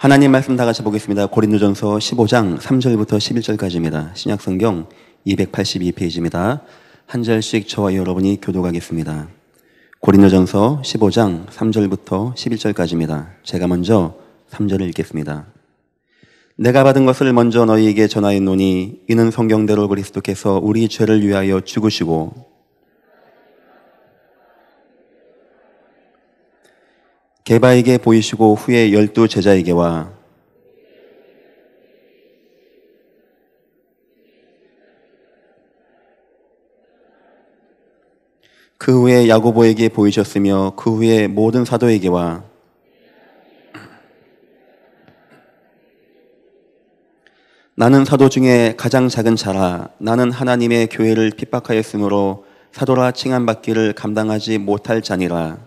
하나님 말씀 다 같이 보겠습니다. 고린도전서 15장 3절부터 11절까지입니다. 신약성경 282페이지입니다. 한 절씩 저와 여러분이 교독하겠습니다. 고린도전서 15장 3절부터 11절까지입니다. 제가 먼저 3절을 읽겠습니다. 내가 받은 것을 먼저 너희에게 전하였노니 이는 성경대로 그리스도께서 우리 죄를 위하여 죽으시고 게바에게 보이시고 후에 12 제자에게와 그 후에 야고보에게 보이셨으며 그 후에 모든 사도에게와 나는 사도 중에 가장 작은 자라. 나는 하나님의 교회를 핍박하였으므로 사도라 칭함받기를 감당하지 못할 자니라.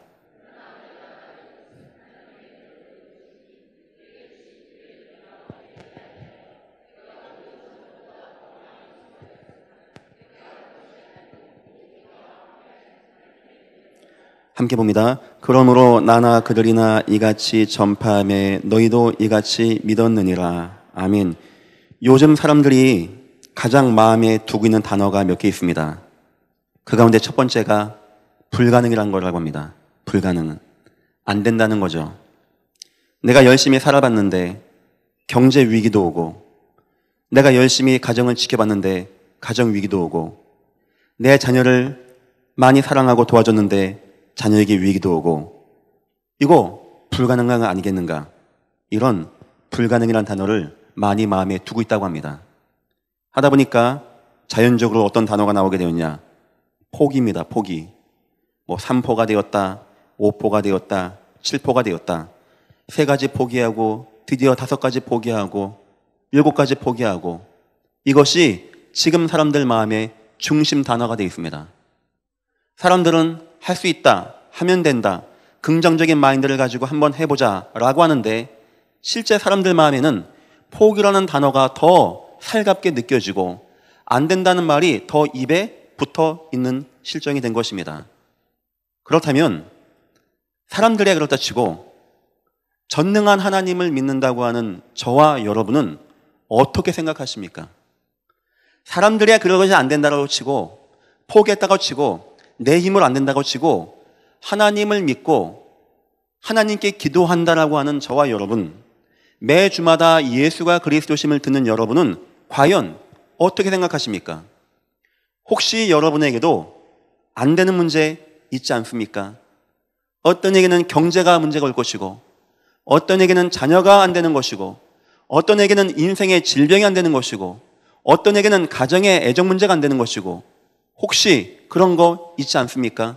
함께 봅니다. 그러므로 나나 그들이나 이같이 전파하매 너희도 이같이 믿었느니라. 아멘. 요즘 사람들이 가장 마음에 두고 있는 단어가 몇 개 있습니다. 그 가운데 첫 번째가 불가능이라는 거라고 합니다. 불가능은 안 된다는 거죠. 내가 열심히 살아봤는데 경제 위기도 오고, 내가 열심히 가정을 지켜봤는데 가정 위기도 오고, 내 자녀를 많이 사랑하고 도와줬는데 자녀에게 위기도 오고, 이거 불가능한 거 아니겠는가? 이런 불가능이라는 단어를 많이 마음에 두고 있다고 합니다. 하다 보니까 자연적으로 어떤 단어가 나오게 되었냐? 포기입니다. 포기. 3포가 되었다, 5포가 되었다, 7포가 되었다. 3가지 포기하고 드디어 5가지 포기하고 7가지 포기하고, 이것이 지금 사람들 마음의 중심 단어가 되어 있습니다. 사람들은 할 수 있다, 하면 된다, 긍정적인 마인드를 가지고 한번 해보자 라고 하는데, 실제 사람들 마음에는 포기라는 단어가 더 살갑게 느껴지고 안 된다는 말이 더 입에 붙어 있는 실정이 된 것입니다. 그렇다면 사람들이 그렇다 치고 전능한 하나님을 믿는다고 하는 저와 여러분은 어떻게 생각하십니까? 사람들이 그러지 안 된다고 치고, 포기했다고 치고, 내 힘으로 안 된다고 치고 하나님을 믿고 하나님께 기도한다라고 하는 저와 여러분, 매 주마다 예수가 그리스도심을 듣는 여러분은 과연 어떻게 생각하십니까? 혹시 여러분에게도 안 되는 문제 있지 않습니까? 어떤 에게는 경제가 문제가 올 것이고, 어떤 에게는 자녀가 안 되는 것이고, 어떤 에게는 인생의 질병이 안 되는 것이고, 어떤 에게는 가정의 애정 문제가 안 되는 것이고, 혹시 그런 거 있지 않습니까?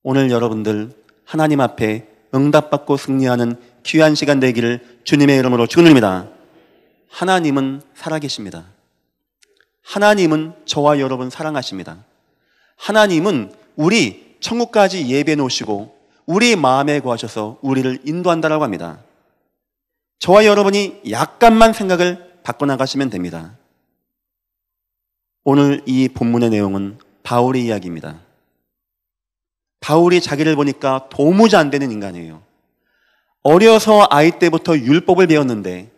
오늘 여러분들 하나님 앞에 응답받고 승리하는 귀한 시간 되기를 주님의 이름으로 축원드립니다. 하나님은 살아계십니다. 하나님은 저와 여러분 사랑하십니다. 하나님은 우리 천국까지 예배해 놓으시고 우리 마음에 거하셔서 우리를 인도한다라고 합니다. 저와 여러분이 약간만 생각을 바꿔나가시면 됩니다. 오늘 이 본문의 내용은 바울의 이야기입니다. 바울이 자기를 보니까 도무지 안 되는 인간이에요. 어려서 아이 때부터 율법을 배웠는데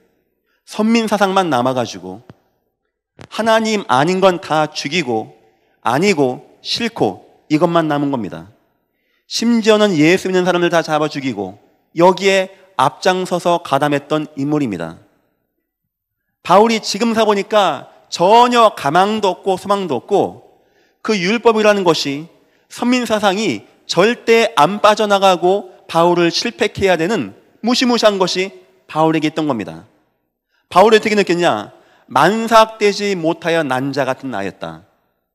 선민사상만 남아가지고 하나님 아닌 건 다 죽이고 아니고 싫고 이것만 남은 겁니다. 심지어는 예수 믿는 사람들 다 잡아 죽이고 여기에 앞장서서 가담했던 인물입니다. 바울이 지금 사보니까 전혀 가망도 없고 소망도 없고, 그 율법이라는 것이 선민사상이 절대 안 빠져나가고 바울을 실패케 해야 되는 무시무시한 것이 바울에게 있던 겁니다. 바울이 어떻게 느꼈냐? 만삭되지 못하여 난 자 같은 나였다.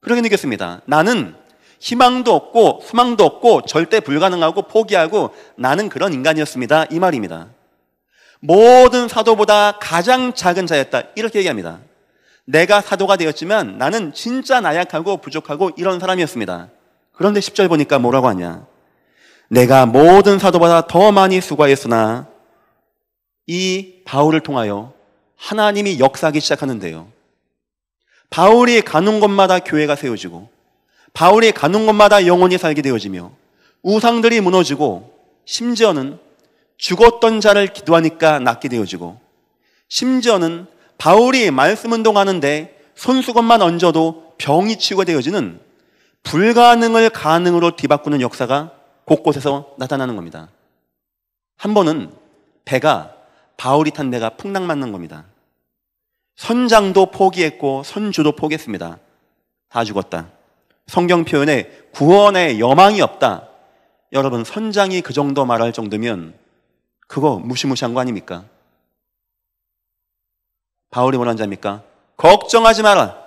그렇게 느꼈습니다. 나는 희망도 없고 소망도 없고 절대 불가능하고 포기하고 나는 그런 인간이었습니다, 이 말입니다. 모든 사도보다 가장 작은 자였다, 이렇게 얘기합니다. 내가 사도가 되었지만 나는 진짜 나약하고 부족하고 이런 사람이었습니다. 그런데 10절 보니까 뭐라고 하냐? 내가 모든 사도보다 더 많이 수고하였으나, 이 바울을 통하여 하나님이 역사하기 시작하는데요. 바울이 가는 곳마다 교회가 세워지고, 바울이 가는 곳마다 영혼이 살게 되어지며, 우상들이 무너지고, 심지어는 죽었던 자를 기도하니까 낫게 되어지고, 심지어는 바울이 말씀 운동하는데 손수건만 얹어도 병이 치유가 되어지는 불가능을 가능으로 뒤바꾸는 역사가 곳곳에서 나타나는 겁니다. 한 번은 바울이 탄 배가 풍랑 맞는 겁니다. 선장도 포기했고 선주도 포기했습니다. 다 죽었다. 성경 표현에 구원의 여망이 없다. 여러분, 선장이 그 정도 말할 정도면 그거 무시무시한 거 아닙니까? 바울이 뭐라는 자입니까? 걱정하지 마라.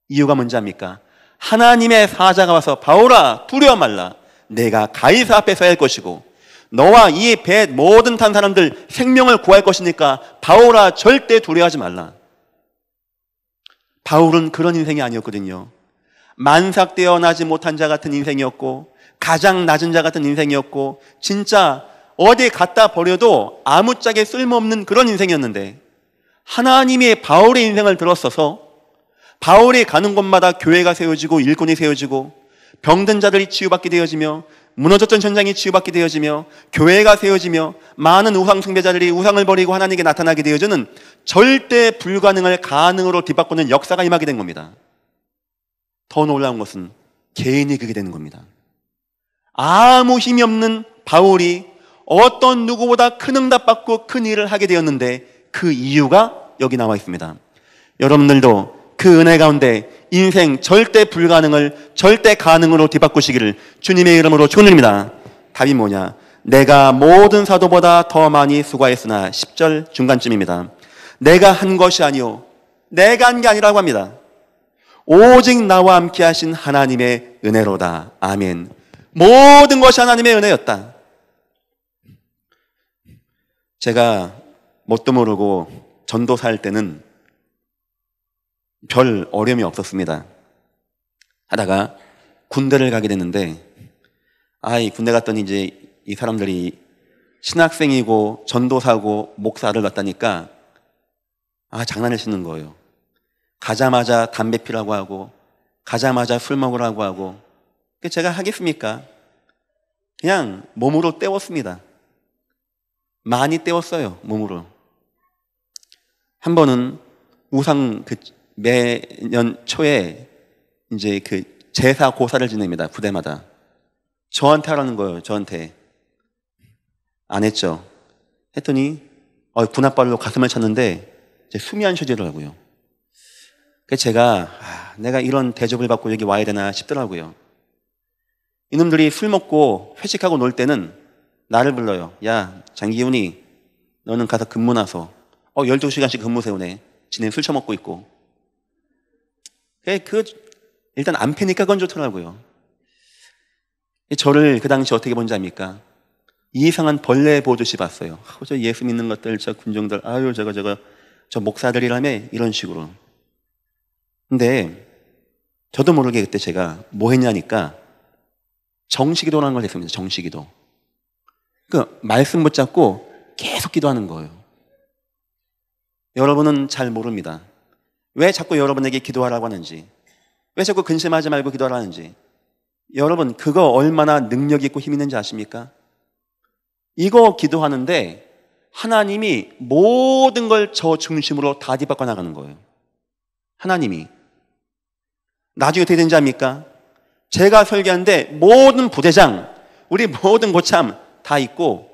이유가 뭔지 압니까? 하나님의 사자가 와서 바울아 두려워 말라. 내가 가이사 앞에 서야 할 것이고 너와 이 배 모든 탄 사람들 생명을 구할 것이니까 바울아 절대 두려워하지 말라. 바울은 그런 인생이 아니었거든요. 만삭되어 나지 못한 자 같은 인생이었고 가장 낮은 자 같은 인생이었고 진짜 어디 갖다 버려도 아무짝에 쓸모없는 그런 인생이었는데 하나님이 바울의 인생을 들었어서 바울이 가는 곳마다 교회가 세워지고 일꾼이 세워지고 병든 자들이 치유받게 되어지며 무너졌던 전장이 치유받게 되어지며 교회가 세워지며 많은 우상 숭배자들이 우상을 버리고 하나님께 나타나게 되어지는 절대 불가능을 가능으로 뒤바꾸는 역사가 임하게 된 겁니다. 더 놀라운 것은 개인이 그게 되는 겁니다. 아무 힘이 없는 바울이 어떤 누구보다 큰 응답받고 큰 일을 하게 되었는데 그 이유가 여기 나와 있습니다. 여러분들도 그 은혜 가운데 인생 절대 불가능을 절대 가능으로 뒤바꾸시기를 주님의 이름으로 축원드립니다. 답이 뭐냐? 내가 모든 사도보다 더 많이 수고하였으나 10절 중간쯤입니다. 내가 한 것이 아니요 내가 한 게 아니라고 합니다. 오직 나와 함께 하신 하나님의 은혜로다. 아멘. 모든 것이 하나님의 은혜였다. 제가 뭣도 모르고 전도사 할 때는 별 어려움이 없었습니다. 하다가 군대를 가게 됐는데 군대 갔더니 이제 이 사람들이 신학생이고 전도사고 목사를 갔다니까 장난을 치는 거예요. 가자마자 담배 피라고 하고 가자마자 술 먹으라고 하고 제가 하겠습니까? 그냥 몸으로 때웠습니다. 많이 때웠어요. 몸으로. 한 번은 매년 초에 이제 제사 고사를 지냅니다. 부대마다. 저한테 하라는 거예요. 저한테. 안 했죠. 했더니 군홧발로 가슴을 찼는데 숨이 안 쉬어지더라고요. 그래서 제가 내가 이런 대접을 받고 여기 와야 되나 싶더라고요. 이놈들이 술 먹고 회식하고 놀 때는 나를 불러요. 야, 장기훈이 너는 가서 근무 나서 12시간씩 근무 세우네. 지네 술 처먹고 있고. 일단 안 패니까 그건 좋더라고요. 저를 그 당시 어떻게 본지 압니까? 이상한 벌레 보듯이 봤어요. 저 예수 믿는 것들, 저 군종들, 저 목사들이라며 이런 식으로. 근데 저도 모르게 그때 제가 뭐 했냐니까 정시기도라는 걸 했습니다. 정시기도. 말씀 붙잡고 계속 기도하는 거예요. 여러분은 잘 모릅니다. 왜 자꾸 여러분에게 기도하라고 하는지, 왜 자꾸 근심하지 말고 기도하라는지. 여러분 그거 얼마나 능력 있고 힘 있는지 아십니까? 이거 기도하는데 하나님이 모든 걸 저 중심으로 다 뒤바꿔 나가는 거예요. 하나님이. 나중에 어떻게 되는지 압니까? 제가 설교하는데 모든 부대장, 우리 모든 고참 다 있고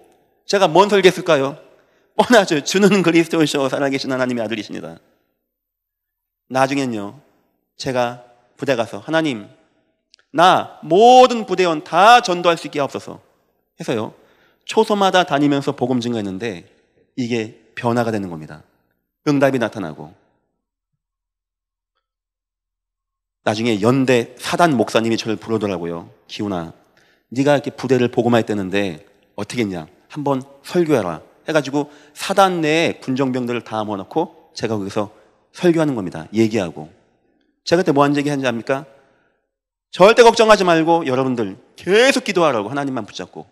제가 뭔 설교했을까요? 뻔하죠. 주는 그리스도이시오 살아계신 하나님의 아들이십니다. 나중엔요, 제가 부대 가서 하나님, 나 모든 부대원 다 전도할 수 있게 하옵소서 해서요, 초소마다 다니면서 복음 증거했는데 이게 변화가 되는 겁니다. 응답이 나타나고. 나중에 연대 사단 목사님이 저를 부르더라고요. 기훈아, 네가 이렇게 부대를 복음할 때는데 어떻게 했냐, 한번 설교해라 해가지고 사단 내에 군정병들을 다 모아놓고 제가 거기서 설교하는 겁니다. 얘기하고. 제가 그때 뭐 한 얘기 하는지 압니까? 절대 걱정하지 말고 여러분들 계속 기도하라고. 하나님만 붙잡고.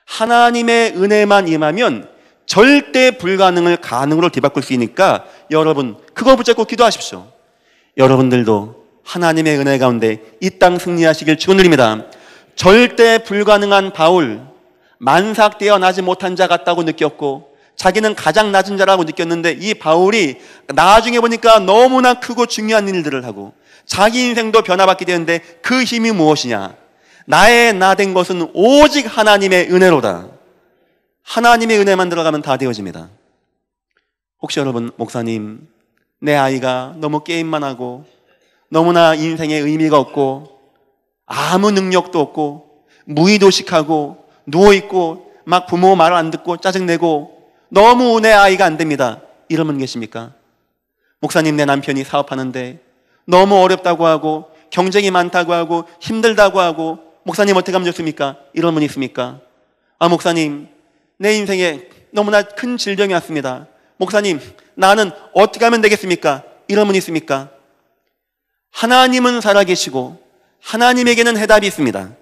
하나님의 은혜만 임하면 절대 불가능을 가능으로 뒤바꿀 수 있으니까 여러분 그거 붙잡고 기도하십시오. 여러분들도 하나님의 은혜 가운데 이 땅 승리하시길 축원드립니다. 절대 불가능한 바울, 만삭되어 나지 못한 자 같다고 느꼈고 자기는 가장 낮은 자라고 느꼈는데, 이 바울이 나중에 보니까 너무나 크고 중요한 일들을 하고 자기 인생도 변화받게 되는데, 그 힘이 무엇이냐? 나의 나 된 것은 오직 하나님의 은혜로다. 하나님의 은혜만 들어가면 다 되어집니다. 혹시 여러분, 목사님, 내 아이가 너무 게임만 하고 너무나 인생에 의미가 없고 아무 능력도 없고 무의도식하고 누워있고 막 부모 말을 안 듣고 짜증내고 너무 내 아이가 안 됩니다, 이런 분 계십니까? 목사님, 내 남편이 사업하는데 너무 어렵다고 하고 경쟁이 많다고 하고 힘들다고 하고 목사님 어떻게 하면 좋습니까? 이런 분 있습니까? 아, 목사님, 내 인생에 너무나 큰 질병이 왔습니다. 목사님, 나는 어떻게 하면 되겠습니까? 이런 분 있습니까? 하나님은 살아계시고 하나님에게는 해답이 있습니다.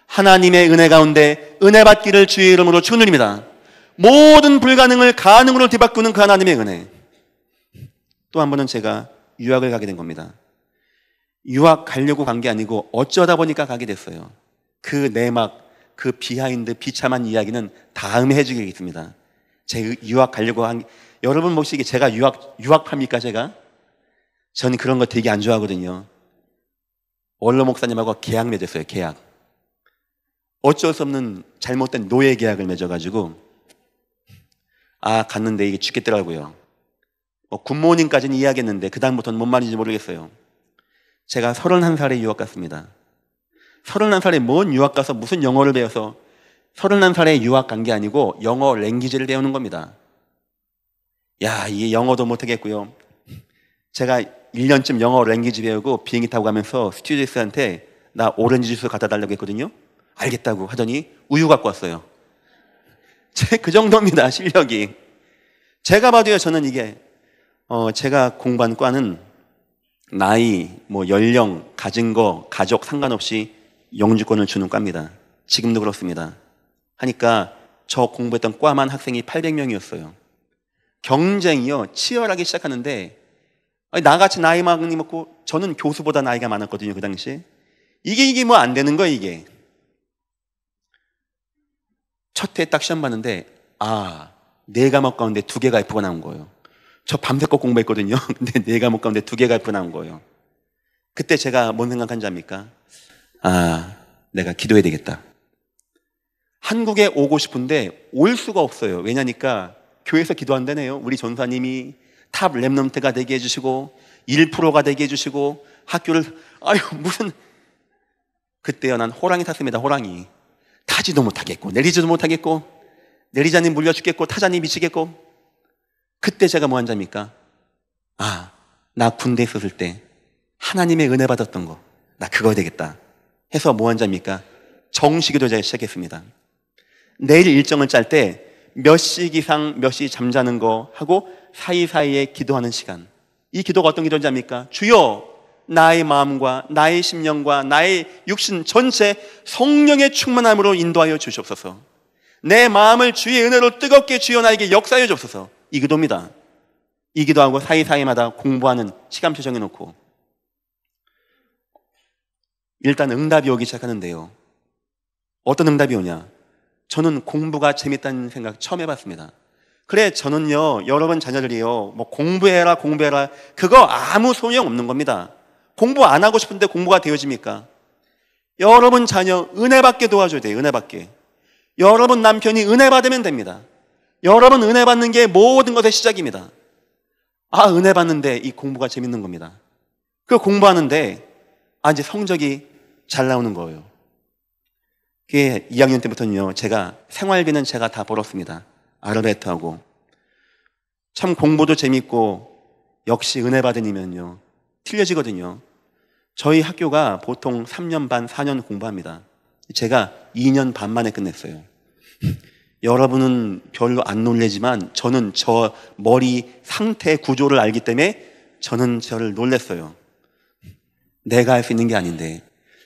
하나님의 은혜 가운데 은혜 받기를 주의 이름으로 축원드립니다. 모든 불가능을 가능으로 뒤바꾸는 그 하나님의 은혜. 또 한 번은 제가 유학을 가게 된 겁니다. 유학 가려고 간 게 아니고 어쩌다 보니까 가게 됐어요. 그 내막, 그 비하인드, 비참한 이야기는 다음에 해주겠습니다. 제 유학 가려고 한, 여러분 혹시 제가 유학파입니까, 제가? 저는 그런 거 되게 안 좋아하거든요. 원로 목사님하고 계약 맺었어요, 계약. 어쩔 수 없는 잘못된 노예 계약을 맺어가지고, 갔는데 이게 죽겠더라고요. 굿모닝까지는 이해하겠는데 그다음부터는 뭔 말인지 모르겠어요. 제가 31살에 유학 갔습니다. 31살에 뭔 유학 가서 무슨 영어를 배워서, 31살에 유학 간 게 아니고 영어 랭귀지를 배우는 겁니다. 야, 이게 영어도 못하겠고요. 제가 1년쯤 영어 랭귀지 배우고 비행기 타고 가면서 스튜어디스한테 나 오렌지 주스 갖다 달라고 했거든요. 알겠다고 하더니 우유 갖고 왔어요. 그 정도입니다, 실력이. 제가 봐도요, 저는 이게 제가 공부한 과는 나이, 연령, 가진 거, 가족 상관없이 영주권을 주는 과입니다. 지금도 그렇습니다. 하니까 저 공부했던 과만 학생이 800명이었어요. 경쟁이요, 치열하게 시작하는데, 나같이 나이 많이 먹고, 저는 교수보다 나이가 많았거든요, 그 당시에. 이게 뭐 안 되는 거예요, 이게. 첫 해 딱 시험 봤는데, 4과목 가운데 2개가 F가 나온 거예요. 저 밤새껏 공부했거든요. 근데 4과목 가운데 2개가 F 나온 거예요. 그때 제가 뭔 생각한지 압니까? 내가 기도해야 되겠다. 한국에 오고 싶은데 올 수가 없어요. 왜냐니까 교회에서 기도한다네요. 우리 전사님이 탑 랩넌트가 되게 해주시고 1%가 되게 해주시고 학교를, 무슨. 그때요, 난 호랑이 탔습니다. 호랑이. 타지도 못하겠고 내리지도 못하겠고 내리자니 물려 죽겠고 타자니 미치겠고. 그때 제가 뭐 한 자입니까? 나 군대 있었을 때 하나님의 은혜 받았던 거, 나 그거 되겠다 해서 뭐 한 자입니까? 정시기도 제가 시작했습니다. 내일 일정을 짤 때 몇 시 이상 몇 시 잠자는 거 하고 사이사이에 기도하는 시간. 이 기도가 어떤 기도인지 압니까? 주여, 나의 마음과 나의 심령과 나의 육신 전체 성령의 충만함으로 인도하여 주시옵소서. 내 마음을 주의 은혜로 뜨겁게 주여 나에게 역사해 주옵소서. 이 기도입니다. 이 기도하고 사이사이마다 공부하는 시간표 정해놓고 일단 응답이 오기 시작하는데요. 어떤 응답이 오냐? 저는 공부가 재밌다는 생각 처음 해봤습니다. 그래, 저는요, 여러분 자녀들이요, 공부해라 그거 아무 소용없는 겁니다. 공부 안 하고 싶은데 공부가 되어집니까? 여러분 자녀 은혜 받게 도와줘야 돼요. 은혜 받게. 여러분 남편이 은혜 받으면 됩니다. 여러분 은혜 받는 게 모든 것의 시작입니다. 은혜 받는데 이 공부가 재밌는 겁니다. 그 공부하는데 이제 성적이 잘 나오는 거예요. 그게 2학년 때부터는요, 제가 생활비는 제가 다 벌었습니다. 아르바이트하고. 참 공부도 재밌고 역시 은혜 받으면요 틀려지거든요. 저희 학교가 보통 3년 반, 4년 공부합니다. 제가 2년 반 만에 끝냈어요. 여러분은 별로 안 놀래지만 저는 저 머리 상태 구조를 알기 때문에 저는 저를 놀랬어요. 내가 할 수 있는 게 아닌데.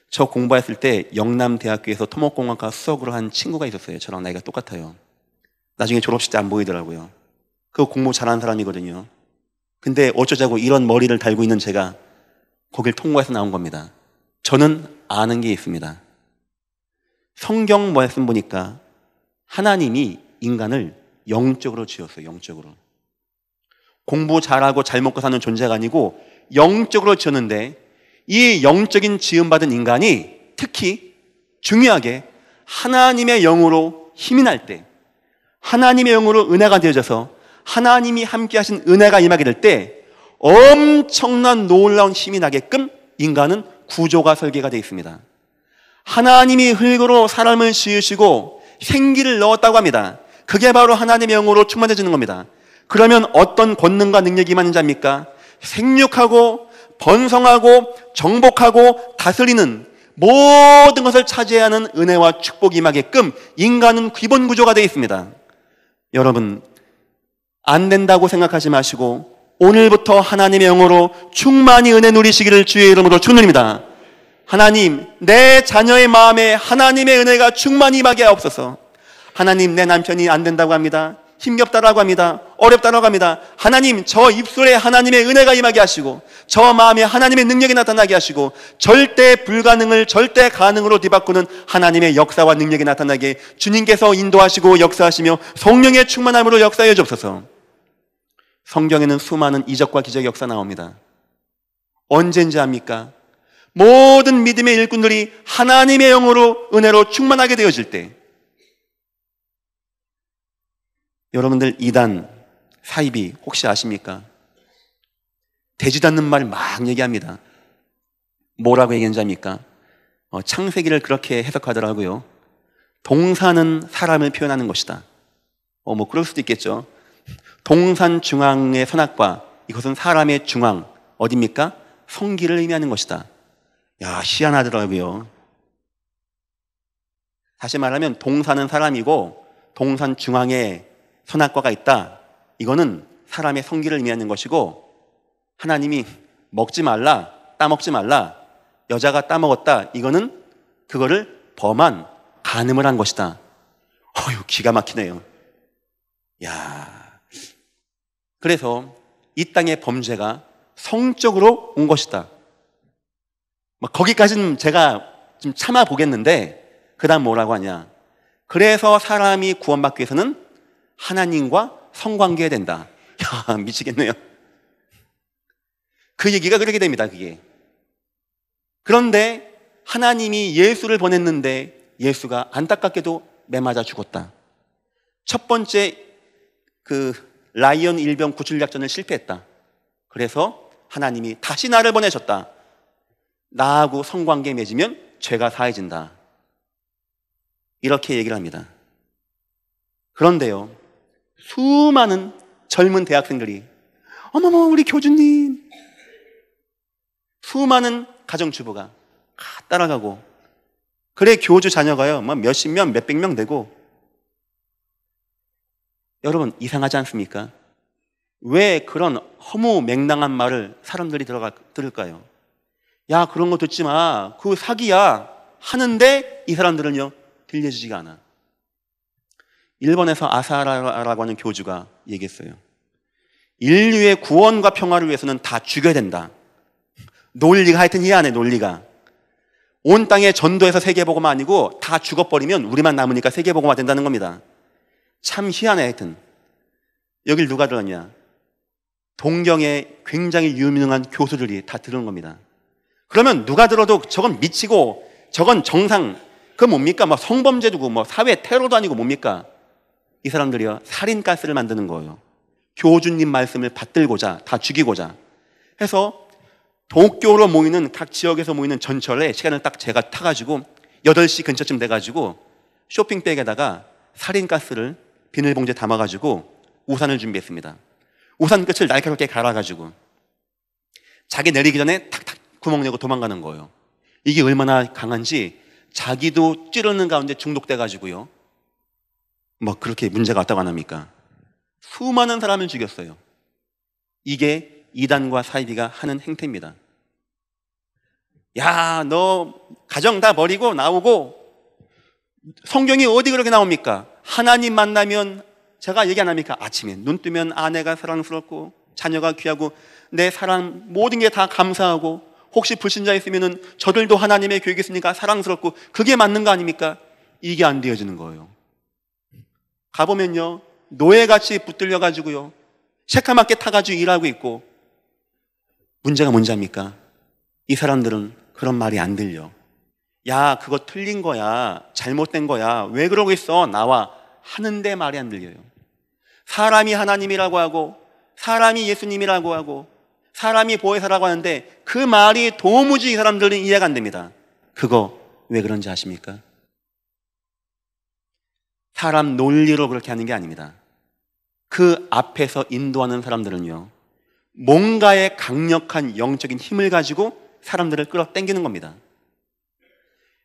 저 공부했을 때 영남대학교에서 토목공학과 수석으로 한 친구가 있었어요. 저랑 나이가 똑같아요. 나중에 졸업식 때 안 보이더라고요. 그거 공부 잘하는 사람이거든요. 근데 어쩌자고 이런 머리를 달고 있는 제가 거길 통과해서 나온 겁니다. 저는 아는 게 있습니다. 성경 말씀 보니까 하나님이 인간을 영적으로 지었어요. 영적으로. 공부 잘하고 잘 먹고 사는 존재가 아니고 영적으로 지었는데, 이 영적인 지음받은 인간이 특히 중요하게 하나님의 영으로 힘이 날 때, 하나님의 영으로 은혜가 되어져서 하나님이 함께 하신 은혜가 임하게 될 때 엄청난 놀라운 힘이 나게끔 인간은 구조가 설계가 되어 있습니다. 하나님이 흙으로 사람을 지으시고 생기를 넣었다고 합니다. 그게 바로 하나님의 영으로 충만해지는 겁니다. 그러면 어떤 권능과 능력이 임하는 자입니까? 생육하고 번성하고 정복하고 다스리는 모든 것을 차지해야 하는 은혜와 축복이 임하게끔 인간은 기본 구조가 되어 있습니다. 여러분, 안 된다고 생각하지 마시고 오늘부터 하나님의 영으로 충만히 은혜 누리시기를 주의 이름으로 축원드립니다. 하나님, 내 자녀의 마음에 하나님의 은혜가 충만히 임하게 하옵소서. 하나님, 내 남편이 안 된다고 합니다. 힘겹다라고 합니다. 어렵다라고 합니다. 하나님, 저 입술에 하나님의 은혜가 임하게 하시고 저 마음에 하나님의 능력이 나타나게 하시고 절대 불가능을 절대 가능으로 뒤바꾸는 하나님의 역사와 능력이 나타나게 주님께서 인도하시고 역사하시며 성령의 충만함으로 역사해 주옵소서. 성경에는 수많은 이적과 기적의 역사 나옵니다. 언젠지 압니까? 모든 믿음의 일꾼들이 하나님의 영으로 은혜로 충만하게 되어질 때, 여러분들 이단, 사이비 혹시 아십니까? 되지도 않는 말 막 얘기합니다. 뭐라고 얘기하는지 압니까? 창세기를 그렇게 해석하더라고요. 동산은 사람을 표현하는 것이다. 뭐 그럴 수도 있겠죠. 동산 중앙의 선악과, 이것은 사람의 중앙, 어디입니까? 성기를 의미하는 것이다. 야, 희한하더라고요. 다시 말하면 동산은 사람이고 동산 중앙에 선악과가 있다. 이거는 사람의 성기를 의미하는 것이고, 하나님이 먹지 말라, 따먹지 말라, 여자가 따먹었다. 이거는 그거를 범한 간음을 한 것이다. 기가 막히네요. 야, 그래서 이 땅의 범죄가 성적으로 온 것이다. 거기까지는 제가 좀 참아 보겠는데, 그 다음 뭐라고 하냐? 그래서 사람이 구원받기 위해서는 하나님과 성관계해야 된다. 야, 미치겠네요. 그 얘기가 그렇게 됩니다. 그게. 그런데 하나님이 예수를 보냈는데 예수가 안타깝게도 매맞아 죽었다. 첫 번째 라이언 일병 구출 작전을 실패했다. 그래서 하나님이 다시 나를 보내셨다. 나하고 성관계 맺으면 죄가 사해진다. 이렇게 얘기를 합니다. 그런데요, 수많은 젊은 대학생들이 어머머 우리 교주님, 수많은 가정주부가 따라가고, 그래 교주 자녀가요 몇십 명 몇백 명 되고, 여러분 이상하지 않습니까? 왜 그런 허무맹랑한 말을 사람들이 들을까요? 야, 그런 거 듣지 마, 그거 사기야 하는데 이 사람들은요 들려주지가 않아. 일본에서 아사라라고 하는 교주가 얘기했어요. 인류의 구원과 평화를 위해서는 다 죽여야 된다. 논리가 하여튼 희한해. 논리가 온 땅에 전도해서 세계복음화 아니고 다 죽어버리면 우리만 남으니까 세계복음화 된다는 겁니다. 참 희한해. 하여튼 여길 누가 들었냐? 동경의 굉장히 유명한 교수들이 다 들은 겁니다. 그러면 누가 들어도 저건 미치고 저건 정상, 그건 뭡니까? 성범죄도 사회 테러도 아니고 뭡니까? 이 사람들이요 살인가스를 만드는 거예요. 교주님 말씀을 받들고자, 다 죽이고자 해서 도쿄로 모이는, 각 지역에서 모이는 전철에 시간을 딱 제가 타가지고 8시 근처쯤 돼가지고 쇼핑백에다가 살인가스를 비닐봉지에 담아가지고 우산을 준비했습니다. 우산 끝을 날카롭게 갈아가지고 자기 내리기 전에 탁탁 구멍 내고 도망가는 거예요. 이게 얼마나 강한지 자기도 찌르는 가운데 중독돼가지고요 그렇게 문제가 왔다고 안 합니까? 수많은 사람을 죽였어요. 이게 이단과 사이비가 하는 행태입니다. 야, 너 가정 다 버리고 나오고, 성경이 어디 그렇게 나옵니까? 하나님 만나면, 제가 얘기 안 합니까? 아침에 눈 뜨면 아내가 사랑스럽고 자녀가 귀하고 내 사랑 모든 게 다 감사하고, 혹시 불신자 있으면은 저들도 하나님의 교육이 있으니까 사랑스럽고, 그게 맞는 거 아닙니까? 이게 안 되어지는 거예요. 가보면요, 노예같이 붙들려가지고요, 새까맣게 타가지고 일하고 있고, 문제가 뭔지 압니까? 이 사람들은 그런 말이 안 들려. 야, 그거 틀린 거야. 잘못된 거야. 왜 그러고 있어? 나와. 하는데 말이 안 들려요. 사람이 하나님이라고 하고, 사람이 예수님이라고 하고, 사람이 보혜사라고 하는데 그 말이 도무지 이 사람들은 이해가 안 됩니다. 그거 왜 그런지 아십니까? 사람 논리로 그렇게 하는 게 아닙니다. 그 앞에서 인도하는 사람들은요, 뭔가의 강력한 영적인 힘을 가지고 사람들을 끌어당기는 겁니다.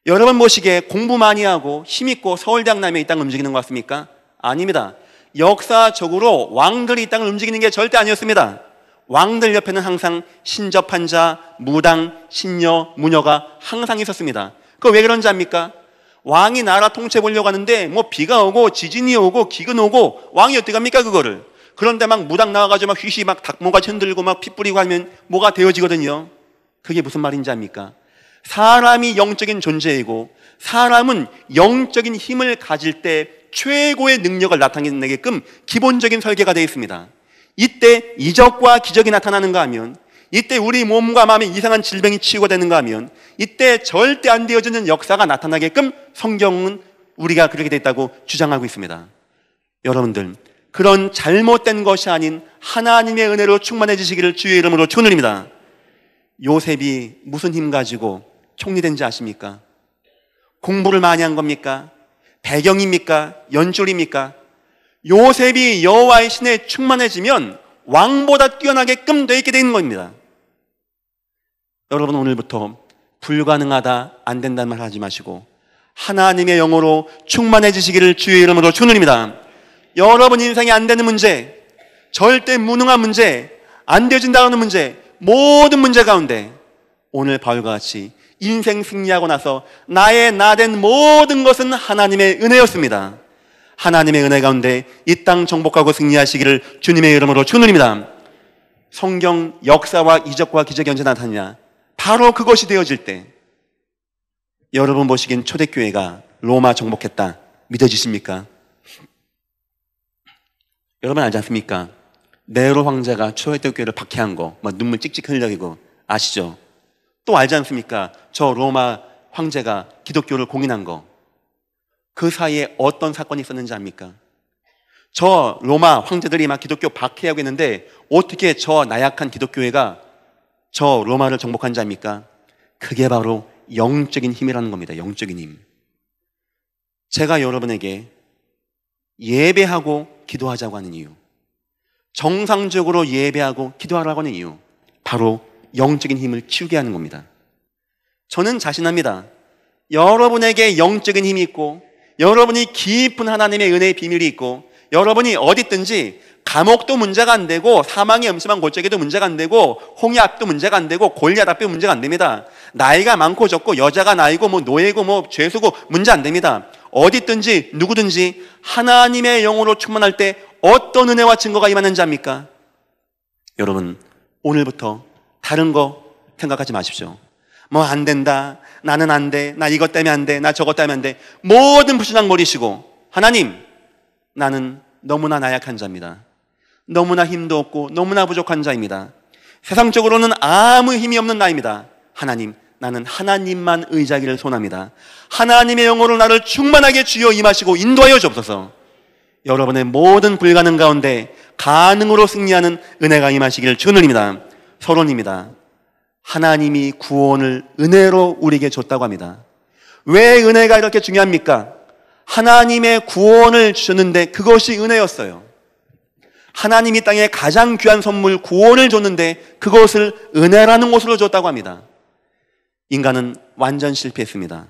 여러분 보시기에 공부 많이 하고 힘있고 서울대학 나면 이 땅을 움직이는 것 같습니까? 아닙니다. 역사적으로 왕들이 이 땅을 움직이는 게 절대 아니었습니다. 왕들 옆에는 항상 신접한 자, 무당, 신녀, 무녀가 항상 있었습니다. 그거 왜 그런지 압니까? 왕이 나라 통치해 보려고 하는데 뭐 비가 오고 지진이 오고 기근 오고 왕이 어떻게 합니까 그거를? 그런데 막 무당 나와가지고 막 휘휘 막 닭모가지 흔들고 막 피 뿌리고 하면 뭐가 되어지거든요. 그게 무슨 말인지 압니까? 사람이 영적인 존재이고 사람은 영적인 힘을 가질 때 최고의 능력을 나타내게끔 기본적인 설계가 되어 있습니다. 이때 이적과 기적이 나타나는가 하면, 이때 우리 몸과 마음에 이상한 질병이 치유되는가 하면, 이때 절대 안 되어지는 역사가 나타나게끔 성경은 우리가 그렇게 됐다고 주장하고 있습니다. 여러분들, 그런 잘못된 것이 아닌 하나님의 은혜로 충만해지시기를 주의 이름으로 축원드립니다. 요셉이 무슨 힘 가지고 총리된지 아십니까? 공부를 많이 한 겁니까? 배경입니까? 연줄입니까? 요셉이 여호와의 신에 충만해지면 왕보다 뛰어나게끔 되어 있게 되는 겁니다. 여러분, 오늘부터 불가능하다, 안 된다는 말 하지 마시고 하나님의 영으로 충만해지시기를 주의 이름으로 축원드립니다. 여러분 인생에 안 되는 문제, 절대 무능한 문제, 안 되어진다는 문제, 모든 문제 가운데 오늘 바울과 같이 인생 승리하고 나서 나의 나된 모든 것은 하나님의 은혜였습니다. 하나님의 은혜 가운데 이 땅 정복하고 승리하시기를 주님의 이름으로 축원드립니다. 성경 역사와 이적과 기적이 언제 나타나냐? 바로 그것이 되어질 때. 여러분 보시기엔 초대교회가 로마 정복했다, 믿어지십니까? 여러분 알지 않습니까? 네로 황제가 초대교회를 박해한 거, 막 눈물 찍찍 흘려기고 아시죠? 또 알지 않습니까? 저 로마 황제가 기독교를 공인한 거. 그 사이에 어떤 사건이 있었는지 압니까? 저 로마 황제들이 막 기독교 박해하고 있는데 어떻게 저 나약한 기독교회가 저 로마를 정복한지 압니까? 그게 바로 영적인 힘이라는 겁니다. 영적인 힘. 제가 여러분에게 예배하고 기도하자고 하는 이유, 정상적으로 예배하고 기도하라고 하는 이유, 바로 영적인 힘을 키우게 하는 겁니다. 저는 자신합니다. 여러분에게 영적인 힘이 있고 여러분이 깊은 하나님의 은혜의 비밀이 있고 여러분이 어디 있든지 감옥도 문제가 안 되고 사망의 음침한 골짜기도 문제가 안 되고 홍해압도 문제가 안 되고 골리앗 앞도 문제가 안 됩니다. 나이가 많고 적고 여자가 나이고 뭐 노예고 뭐 죄수고 문제 안 됩니다. 어디 있든지 누구든지 하나님의 영으로 충만할 때 어떤 은혜와 증거가 임하는지 압니까? 여러분, 오늘부터 다른 거 생각하지 마십시오. 뭐 안 된다, 나는 안 돼, 나 이것 때문에 안 돼, 나 저것 때문에 안 돼, 모든 부신앙 버리시고 하나님, 나는 너무나 나약한 자입니다. 너무나 힘도 없고 너무나 부족한 자입니다. 세상적으로는 아무 힘이 없는 나입니다. 하나님, 나는 하나님만 의지하기를 소원합니다. 하나님의 영으로 나를 충만하게 주여 임하시고 인도하여 주옵소서. 여러분의 모든 불가능 가운데 가능으로 승리하는 은혜가 임하시기를 축원드립니다. 서론입니다. 하나님이 구원을 은혜로 우리에게 줬다고 합니다. 왜 은혜가 이렇게 중요합니까? 하나님의 구원을 주셨는데 그것이 은혜였어요. 하나님이 땅에 가장 귀한 선물 구원을 줬는데 그것을 은혜라는 것으로 줬다고 합니다. 인간은 완전 실패했습니다.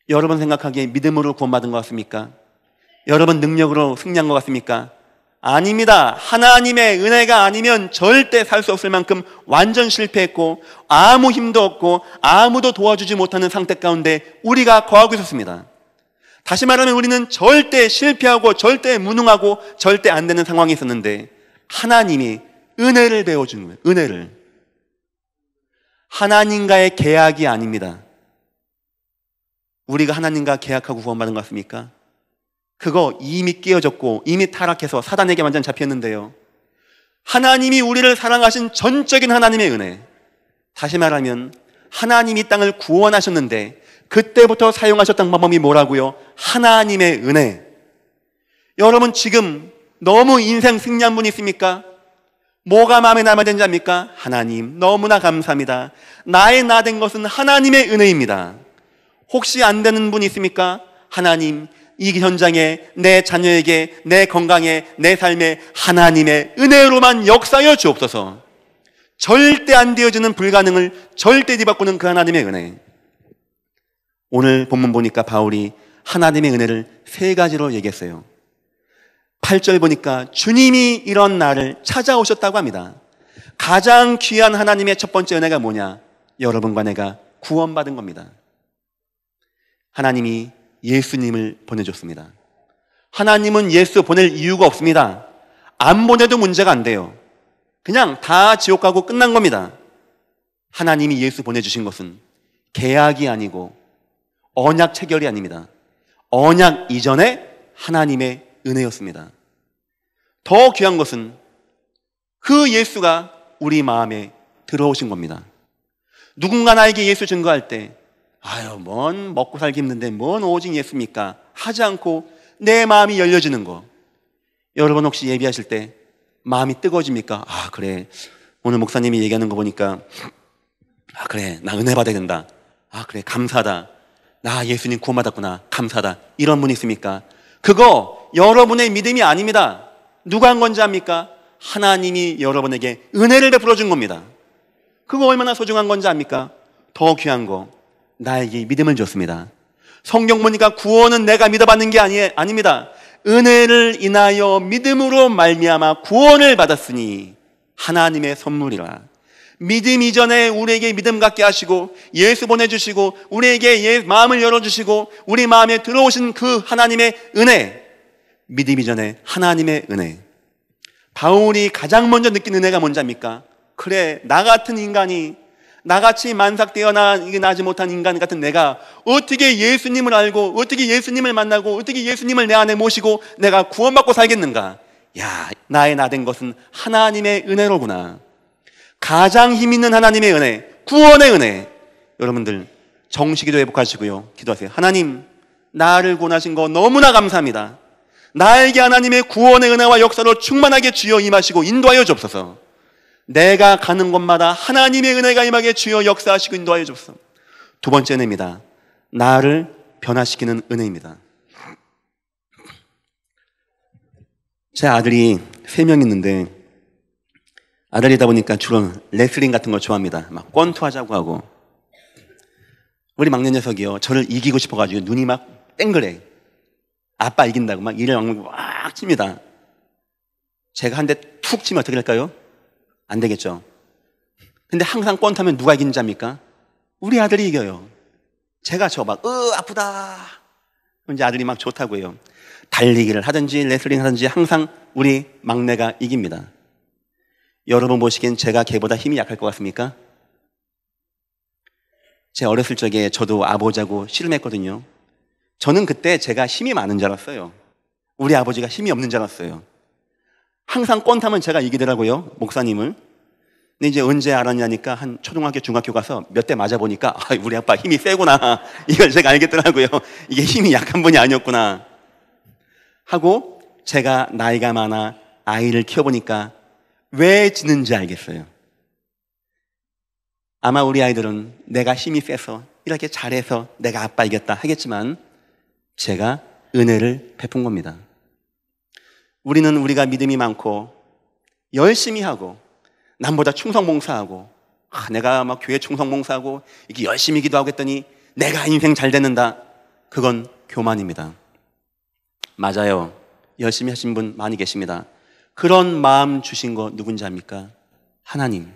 여러분 생각하기에 믿음으로 구원받은 것 같습니까? 여러분 능력으로 승리한 것 같습니까? 아닙니다. 하나님의 은혜가 아니면 절대 살 수 없을 만큼 완전 실패했고 아무 힘도 없고 아무도 도와주지 못하는 상태 가운데 우리가 거하고 있었습니다. 다시 말하면 우리는 절대 실패하고 절대 무능하고 절대 안 되는 상황이 있었는데 하나님이 은혜를 베어주는 거예요. 은혜를. 하나님과의 계약이 아닙니다. 우리가 하나님과 계약하고 구원받은 것 같습니까? 그거 이미 깨어졌고 이미 타락해서 사단에게 완전 잡혔는데요. 하나님이 우리를 사랑하신 전적인 하나님의 은혜, 다시 말하면 하나님이 땅을 구원하셨는데 그때부터 사용하셨던 방법이 뭐라고요? 하나님의 은혜. 여러분 지금 너무 인생 승리한 분 있습니까? 뭐가 마음에 남아야 되는지 압니까? 하나님 너무나 감사합니다. 나의 나 된 것은 하나님의 은혜입니다. 혹시 안 되는 분 있습니까? 하나님 이 현장에 내 자녀에게 내 건강에 내 삶에 하나님의 은혜로만 역사하여 주옵소서. 절대 안 되어지는 불가능을 절대 뒤바꾸는 그 하나님의 은혜. 오늘 본문 보니까 바울이 하나님의 은혜를 세 가지로 얘기했어요. 8절 보니까 주님이 이런 나를 찾아오셨다고 합니다. 가장 귀한 하나님의 첫 번째 은혜가 뭐냐? 여러분과 내가 구원받은 겁니다. 하나님이 예수님을 보내줬습니다. 하나님은 예수 보낼 이유가 없습니다. 안 보내도 문제가 안 돼요. 그냥 다 지옥 가고 끝난 겁니다. 하나님이 예수 보내주신 것은 계약이 아니고 언약 체결이 아닙니다. 언약 이전에 하나님의 은혜였습니다. 더 귀한 것은 그 예수가 우리 마음에 들어오신 겁니다. 누군가 나에게 예수 증거할 때 아유 뭔 먹고 살기 힘든데 뭔 오직 예수입니까? 하지 않고 내 마음이 열려지는 거. 여러분 혹시 예비하실 때 마음이 뜨거워집니까? 아 그래 오늘 목사님이 얘기하는 거 보니까 아 그래 나 은혜 받아야 된다. 아 그래 감사하다. 나 예수님 구원받았구나 감사하다. 이런 분 있습니까? 그거 여러분의 믿음이 아닙니다. 누가 한 건지 압니까? 하나님이 여러분에게 은혜를 베풀어 준 겁니다. 그거 얼마나 소중한 건지 압니까? 더 귀한 거 나에게 믿음을 줬습니다. 성경 보니까 구원은 내가 믿어받는 게 아닙니다. 은혜를 인하여 믿음으로 말미암아 구원을 받았으니 하나님의 선물이라. 믿음 이전에 우리에게 믿음 갖게 하시고 예수 보내주시고 우리에게 마음을 열어주시고 우리 마음에 들어오신 그 하나님의 은혜, 믿음 이전에 하나님의 은혜. 바울이 가장 먼저 느낀 은혜가 뭔지 압니까? 그래 나 같은 인간이 나같이 만삭되어 나지 못한 인간 같은 내가 어떻게 예수님을 알고 어떻게 예수님을 만나고 어떻게 예수님을 내 안에 모시고 내가 구원받고 살겠는가? 야, 나의 나 된 것은 하나님의 은혜로구나. 가장 힘있는 하나님의 은혜, 구원의 은혜. 여러분들 정식기도 회복하시고요, 기도하세요. 하나님 나를 구원하신 거 너무나 감사합니다. 나에게 하나님의 구원의 은혜와 역사로 충만하게 주여 임하시고 인도하여 주옵소서. 내가 가는 곳마다 하나님의 은혜가 임하게 주여 역사하시고 인도하여 주옵소서. 두 번째 은혜입니다. 나를 변화시키는 은혜입니다. 제 아들이 3명 있는데 아들이다 보니까 주로 레슬링 같은 걸 좋아합니다. 막 권투하자고 하고. 우리 막내 녀석이요, 저를 이기고 싶어가지고 눈이 막 땡그래. 아빠 이긴다고 막 이를 막 칩니다. 제가 한 대 툭 치면 어떻게 할까요? 안 되겠죠. 근데 항상 권투하면 누가 이기는지 압니까? 우리 아들이 이겨요. 제가 아프다. 이제 아들이 막 좋다고 해요. 달리기를 하든지 레슬링 하든지 항상 우리 막내가 이깁니다. 여러분 보시기엔 제가 걔보다 힘이 약할 것 같습니까? 제 어렸을 적에 저도 아버지하고 씨름했거든요. 저는 그때 제가 힘이 많은 줄 알았어요. 우리 아버지가 힘이 없는 줄 알았어요. 항상 권타면 제가 이기더라고요, 목사님을. 근데 이제 언제 알았냐니까 한 초등학교, 중학교 가서 몇 대 맞아보니까 아, 우리 아빠 힘이 세구나. 이걸 제가 알겠더라고요. 이게 힘이 약한 분이 아니었구나 하고, 제가 나이가 많아 아이를 키워보니까 왜 지는지 알겠어요. 아마 우리 아이들은 내가 힘이 세서 이렇게 잘해서 내가 아빠 이겼다 하겠지만 제가 은혜를 베푼 겁니다. 우리는 우리가 믿음이 많고 열심히 하고 남보다 충성봉사하고 내가 막 교회 충성봉사하고 이렇게 열심히 기도하고 했더니 내가 인생 잘 됐는다. 그건 교만입니다. 맞아요. 열심히 하신 분 많이 계십니다. 그런 마음 주신 거 누군지 압니까? 하나님.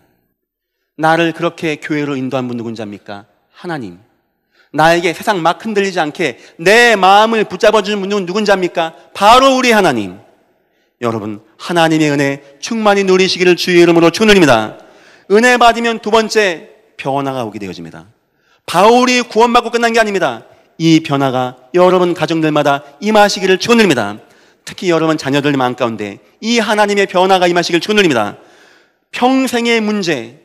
나를 그렇게 교회로 인도한 분 누군지 압니까? 하나님. 나에게 세상 막 흔들리지 않게 내 마음을 붙잡아주는 분은 누군지 압니까? 바로 우리 하나님. 여러분, 하나님의 은혜 충만히 누리시기를 주의 이름으로 축원드립니다. 은혜 받으면 두 번째 변화가 오게 되어집니다. 바울이 구원받고 끝난 게 아닙니다. 이 변화가 여러분 가정들마다 임하시기를 축원드립니다. 특히 여러분 자녀들 마음 가운데 이 하나님의 변화가 임하시기를 축원드립니다. 평생의 문제,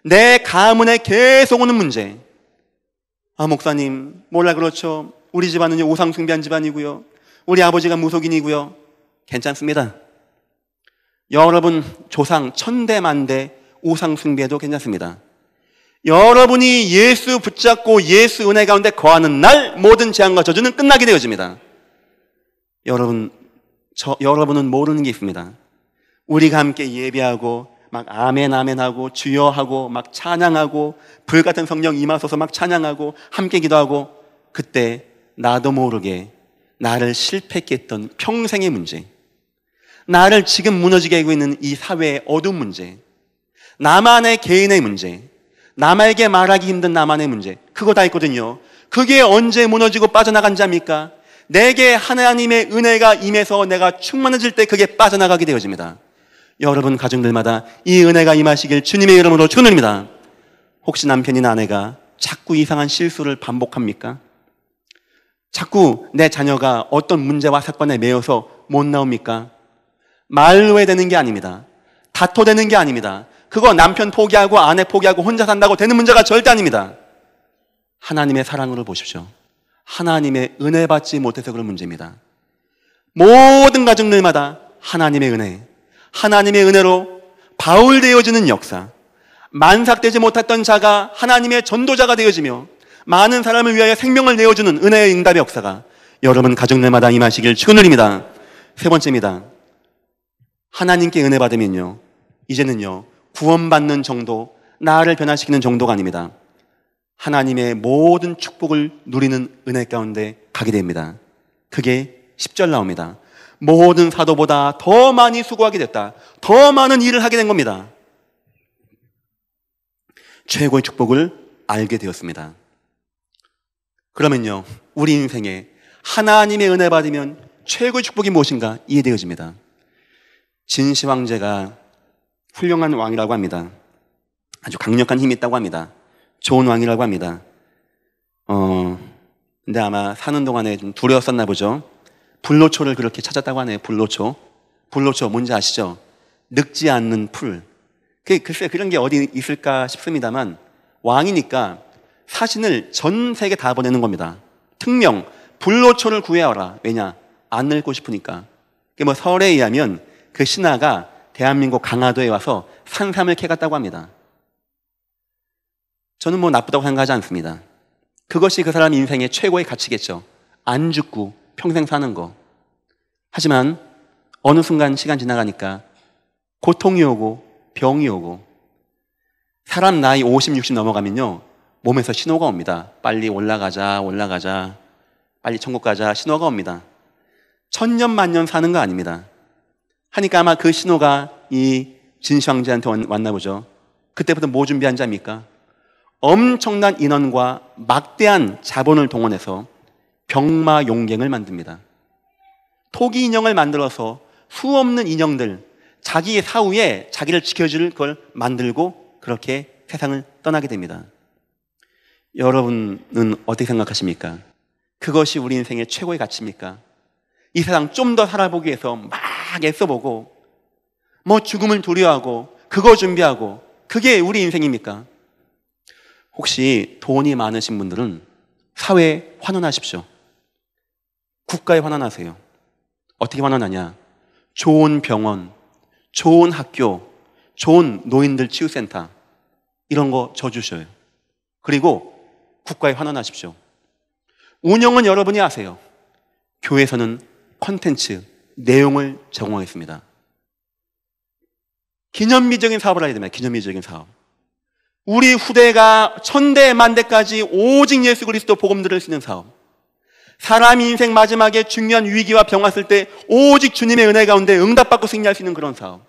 내 가문에 계속 오는 문제. 목사님 몰라 그렇죠. 우리 집안은 우상 숭배한 집안이고요. 우리 아버지가 무속인이고요. 괜찮습니다. 여러분 조상 천대만대 우상 숭배도 괜찮습니다. 여러분이 예수 붙잡고 예수 은혜 가운데 거하는 날 모든 재앙과 저주는 끝나게 되어집니다. 여러분은 모르는 게 있습니다. 우리가 함께 예배하고 막 아멘 아멘 하고 주여 하고 막 찬양하고 불같은 성령 임하소서 막 찬양하고 함께 기도하고, 그때 나도 모르게 나를 실패했게 했던 평생의 문제, 나를 지금 무너지게 하고 있는 이 사회의 어두운 문제, 나만의 개인의 문제, 남에게 말하기 힘든 나만의 문제, 그거 다 있거든요. 그게 언제 무너지고 빠져나간 자입니까? 내게 하나님의 은혜가 임해서 내가 충만해질 때 그게 빠져나가게 되어집니다. 여러분 가정들마다 이 은혜가 임하시길 주님의 이름으로 축원드립니다. 혹시 남편이나 아내가 자꾸 이상한 실수를 반복합니까? 자꾸 내 자녀가 어떤 문제와 사건에 매여서 못 나옵니까? 말로 해야 되는 게 아닙니다. 다퉈대는 게 아닙니다. 그거 남편 포기하고 아내 포기하고 혼자 산다고 되는 문제가 절대 아닙니다. 하나님의 사랑으로 보십시오. 하나님의 은혜 받지 못해서 그런 문제입니다. 모든 가정들마다 하나님의 은혜, 하나님의 은혜로 바울 되어지는 역사, 만삭되지 못했던 자가 하나님의 전도자가 되어지며 많은 사람을 위하여 생명을 내어주는 은혜의 응답의 역사가 여러분 가정들마다 임하시길 축원드립니다. 세 번째입니다. 하나님께 은혜 받으면요, 이제는요 구원받는 정도, 나를 변화시키는 정도가 아닙니다. 하나님의 모든 축복을 누리는 은혜 가운데 가게 됩니다. 그게 10절 나옵니다. 모든 사도보다 더 많이 수고하게 됐다. 더 많은 일을 하게 된 겁니다. 최고의 축복을 알게 되었습니다. 그러면요, 우리 인생에 하나님의 은혜 받으면 최고의 축복이 무엇인가 이해되어집니다. 진시 황제가 훌륭한 왕이라고 합니다. 아주 강력한 힘이 있다고 합니다. 좋은 왕이라고 합니다. 근데 아마 사는 동안에 좀 두려웠었나 보죠. 불로초를 그렇게 찾았다고 하네요. 불로초 뭔지 아시죠? 늙지 않는 풀. 글쎄 그런 게 어디 있을까 싶습니다만, 왕이니까 사신을 전 세계 다 보내는 겁니다. 특명 불로초를 구해와라. 왜냐? 안 늙고 싶으니까. 설에 의하면 그 신하가 대한민국 강화도에 와서 산삼을 캐갔다고 합니다. 저는 나쁘다고 생각하지 않습니다. 그것이 그 사람 인생의 최고의 가치겠죠. 안 죽고 평생 사는 거. 하지만 어느 순간 시간 지나가니까 고통이 오고 병이 오고, 사람 나이 50, 60 넘어가면요 몸에서 신호가 옵니다. 빨리 올라가자, 빨리 천국 가자, 신호가 옵니다. 천년 만년 사는 거 아닙니다. 하니까 아마 그 신호가 이 진시황제한테 왔나 보죠. 그때부터 뭐 준비한 자입니까? 엄청난 인원과 막대한 자본을 동원해서 병마용갱을 만듭니다. 토기 인형을 만들어서 수없는 인형들, 자기 사후에 자기를 지켜줄 걸 만들고 그렇게 세상을 떠나게 됩니다. 여러분은 어떻게 생각하십니까? 그것이 우리 인생의 최고의 가치입니까? 이 세상 좀 더 살아보기 위해서 막 애써보고 죽음을 두려워하고 그거 준비하고, 그게 우리 인생입니까? 혹시 돈이 많으신 분들은 사회에 환원하십시오. 국가에 환원하세요. 어떻게 환원하냐? 좋은 병원, 좋은 학교, 좋은 노인들 치유센터, 이런 거 줘주셔요. 그리고 국가에 환원하십시오. 운영은 여러분이 하세요. 교회에서는 콘텐츠, 내용을 제공하겠습니다. 기념비적인 사업을 해야 됩니다. 기념비적인 사업. 우리 후대가 천대 만대까지 오직 예수 그리스도 복음 들을 수 있는 사업. 사람 인생 마지막에 중요한 위기와 병 왔을 때 오직 주님의 은혜 가운데 응답받고 승리할 수 있는 그런 사업.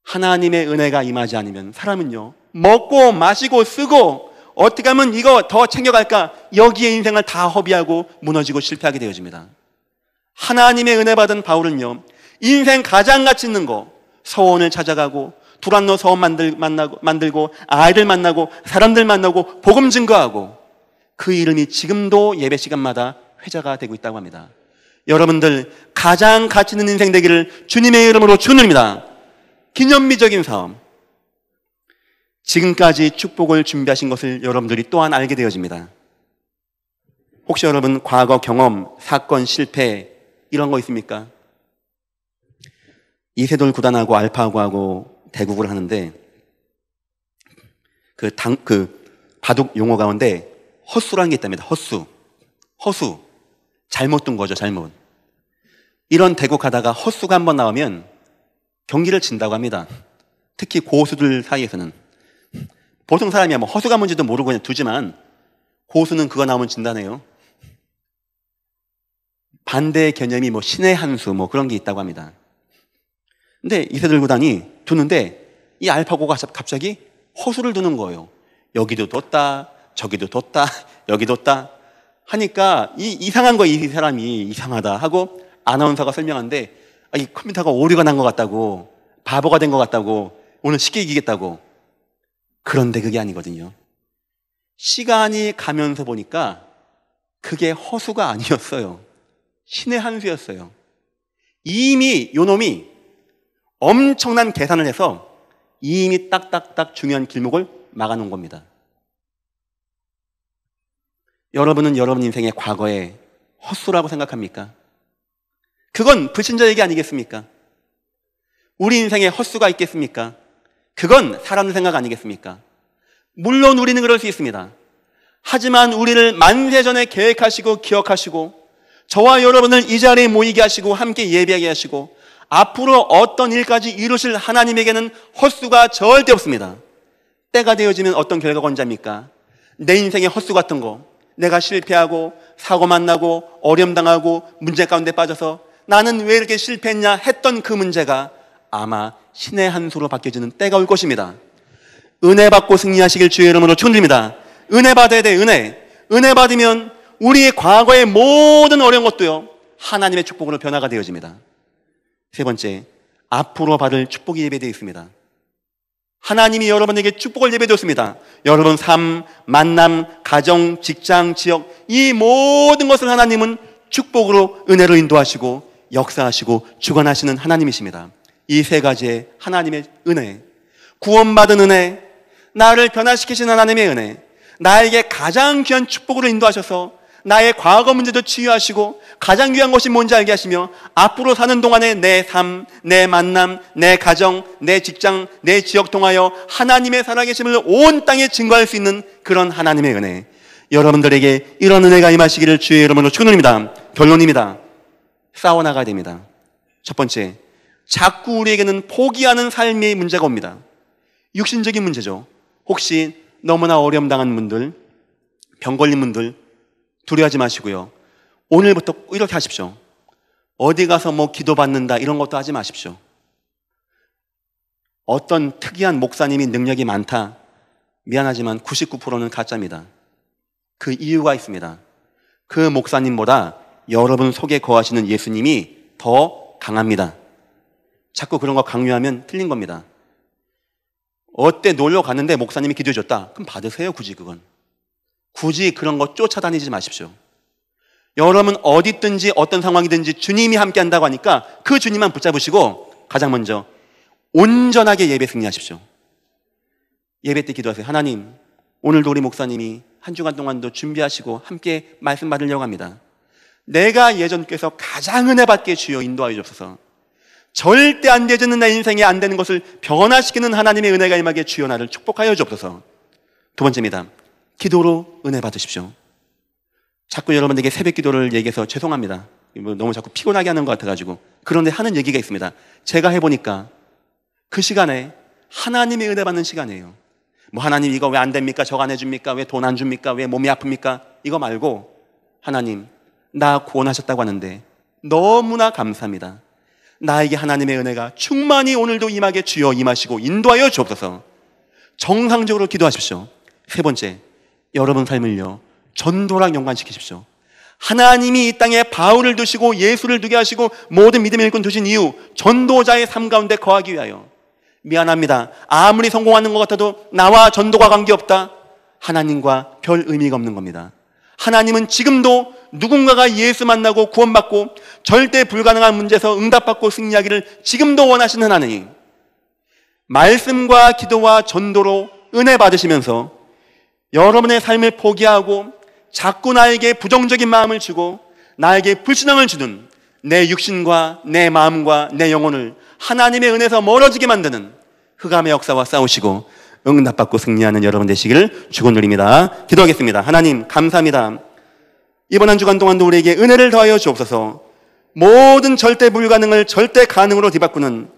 하나님의 은혜가 임하지 않으면 사람은요 먹고 마시고 쓰고 어떻게 하면 이거 더 챙겨갈까, 여기에 인생을 다 허비하고 무너지고 실패하게 되어집니다. 하나님의 은혜 받은 바울은요 인생 가장 가치 있는 거, 서원을 찾아가고 두란노 서원 만들고 아이들 만나고 사람들 만나고 복음 증거하고, 그 이름이 지금도 예배 시간마다 회자가 되고 있다고 합니다. 여러분들 가장 가치 있는 인생 되기를 주님의 이름으로 축원드립니다. 기념비적인 삶, 지금까지 축복을 준비하신 것을 여러분들이 또한 알게 되어집니다. 혹시 여러분 과거 경험, 사건, 실패 이런 거 있습니까? 이세돌 구단하고 알파고하고 대국을 하는데 그 바둑 용어 가운데 헛수라는 게 있답니다. 허수. 잘못 둔 거죠, 잘못. 이런 대국하다가 헛수가 한번 나오면 경기를 진다고 합니다. 특히 고수들 사이에서는. 보통 사람이야 뭐 허수가 뭔지도 모르고 그냥 두지만 고수는 그거 나오면 진다네요. 반대의 개념이 뭐 신의 한 수 뭐 그런 게 있다고 합니다. 근데 이세돌 구단이 두는데 이 알파고가 갑자기 허수를 두는 거예요. 여기도 뒀다, 저기도 뒀다, 여기 뒀다 하니까 이상한 거예요. 이 사람이 이상하다 하고 아나운서가 설명하는데 이 컴퓨터가 오류가 난 것 같다고, 바보가 된 것 같다고, 오늘 쉽게 이기겠다고. 그런데 그게 아니거든요. 시간이 가면서 보니까 그게 허수가 아니었어요. 신의 한 수였어요. 이미 요놈이 엄청난 계산을 해서 이미 딱딱딱 중요한 길목을 막아놓은 겁니다. 여러분은 여러분 인생의 과거에 헛수라고 생각합니까? 그건 불신자 얘기 아니겠습니까? 우리 인생에 헛수가 있겠습니까? 그건 사람 생각 아니겠습니까? 물론 우리는 그럴 수 있습니다. 하지만 우리를 만세전에 계획하시고 기억하시고 저와 여러분을 이 자리에 모이게 하시고 함께 예배하게 하시고 앞으로 어떤 일까지 이루실 하나님에게는 헛수가 절대 없습니다. 때가 되어지면 어떤 결과가 온답니까? 내 인생의 헛수 같은 거, 내가 실패하고 사고 만나고 어려움 당하고 문제 가운데 빠져서 나는 왜 이렇게 실패했냐 했던 그 문제가 아마 신의 한 수로 바뀌어지는 때가 올 것입니다. 은혜 받고 승리하시길 주의 이름으로 축원드립니다. 은혜 받아야 돼. 은혜 받으면 우리의 과거의 모든 어려운 것도요 하나님의 축복으로 변화가 되어집니다. 세 번째, 앞으로 받을 축복이 예배되어 있습니다. 하나님이 여러분에게 축복을 예배되었습니다. 여러분 삶, 만남, 가정, 직장, 지역 이 모든 것을 하나님은 축복으로 은혜로 인도하시고 역사하시고 주관하시는 하나님이십니다. 이 세 가지의 하나님의 은혜, 구원받은 은혜, 나를 변화시키시는 하나님의 은혜, 나에게 가장 귀한 축복으로 인도하셔서 나의 과거 문제도 치유하시고 가장 귀한 것이 뭔지 알게 하시며 앞으로 사는 동안에 내 삶, 내 만남, 내 가정, 내 직장, 내 지역 통하여 하나님의 살아계심을 온 땅에 증거할 수 있는 그런 하나님의 은혜, 여러분들에게 이런 은혜가 임하시기를 주의 이름으로 축원드립니다. 결론입니다. 싸워나가야 됩니다. 첫 번째, 자꾸 우리에게는 포기하는 삶의 문제가 옵니다. 육신적인 문제죠. 혹시 너무나 어려움 당한 분들, 병 걸린 분들 두려워하지 마시고요. 오늘부터 이렇게 하십시오. 어디 가서 뭐 기도받는다 이런 것도 하지 마십시오. 어떤 특이한 목사님이 능력이 많다. 미안하지만 99%는 가짜입니다. 그 이유가 있습니다. 그 목사님보다 여러분 속에 거하시는 예수님이 더 강합니다. 자꾸 그런 거 강요하면 틀린 겁니다. 어때 놀러 갔는데 목사님이 기도해 줬다. 그럼 받으세요. 굳이 그런 거 쫓아다니지 마십시오. 여러분 어디 있든지 어떤 상황이든지 주님이 함께 한다고 하니까 그 주님만 붙잡으시고 가장 먼저 온전하게 예배 승리하십시오. 예배 때 기도하세요. 하나님, 오늘도 우리 목사님이 한 주간 동안도 준비하시고 함께 말씀 받으려고 합니다. 내가 예전께서 가장 은혜 받게 주여 인도하여 주옵소서. 절대 안 되어지는 내 인생에 안 되는 것을 변화시키는 하나님의 은혜가 임하게 주여 나를 축복하여 주옵소서. 두 번째입니다. 기도로 은혜 받으십시오. 자꾸 여러분에게 새벽 기도를 얘기해서 죄송합니다. 너무 자꾸 피곤하게 하는 것 같아가지고. 그런데 하는 얘기가 있습니다. 제가 해보니까 그 시간에 하나님의 은혜 받는 시간이에요. 뭐 하나님 이거 왜 안 됩니까? 저거 안 해줍니까? 왜 돈 안 줍니까? 왜 몸이 아픕니까? 이거 말고 하나님, 나 구원하셨다고 하는데 너무나 감사합니다. 나에게 하나님의 은혜가 충만히 오늘도 임하게 주여 임하시고 인도하여 주옵소서. 정상적으로 기도하십시오. 세 번째, 여러분 삶을요 전도랑 연관시키십시오. 하나님이 이 땅에 바울을 두시고 예수를 두게 하시고 모든 믿음의 일꾼 두신 이유, 전도자의 삶 가운데 거하기 위하여. 미안합니다. 아무리 성공하는 것 같아도 나와 전도가 관계없다. 하나님과 별 의미가 없는 겁니다. 하나님은 지금도 누군가가 예수 만나고 구원받고 절대 불가능한 문제에서 응답받고 승리하기를 지금도 원하시는 하나님, 말씀과 기도와 전도로 은혜 받으시면서 여러분의 삶을 포기하고 자꾸 나에게 부정적인 마음을 주고 나에게 불신앙을 주는 내 육신과 내 마음과 내 영혼을 하나님의 은혜에서 멀어지게 만드는 흑암의 역사와 싸우시고 응답받고 승리하는 여러분 되시기를 축원드립니다. 기도하겠습니다. 하나님 감사합니다. 이번 한 주간 동안도 우리에게 은혜를 더하여 주옵소서. 모든 절대 불가능을 절대 가능으로 뒤바꾸는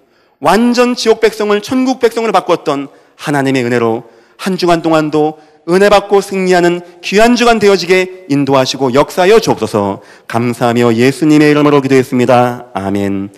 완전 지옥 백성을 천국 백성으로 바꾸었던 하나님의 은혜로 한 주간 동안도 은혜 받고 승리하는 귀한 주간 되어지게 인도하시고 역사하여 주옵소서. 감사하며 예수님의 이름으로 기도했습니다. 아멘.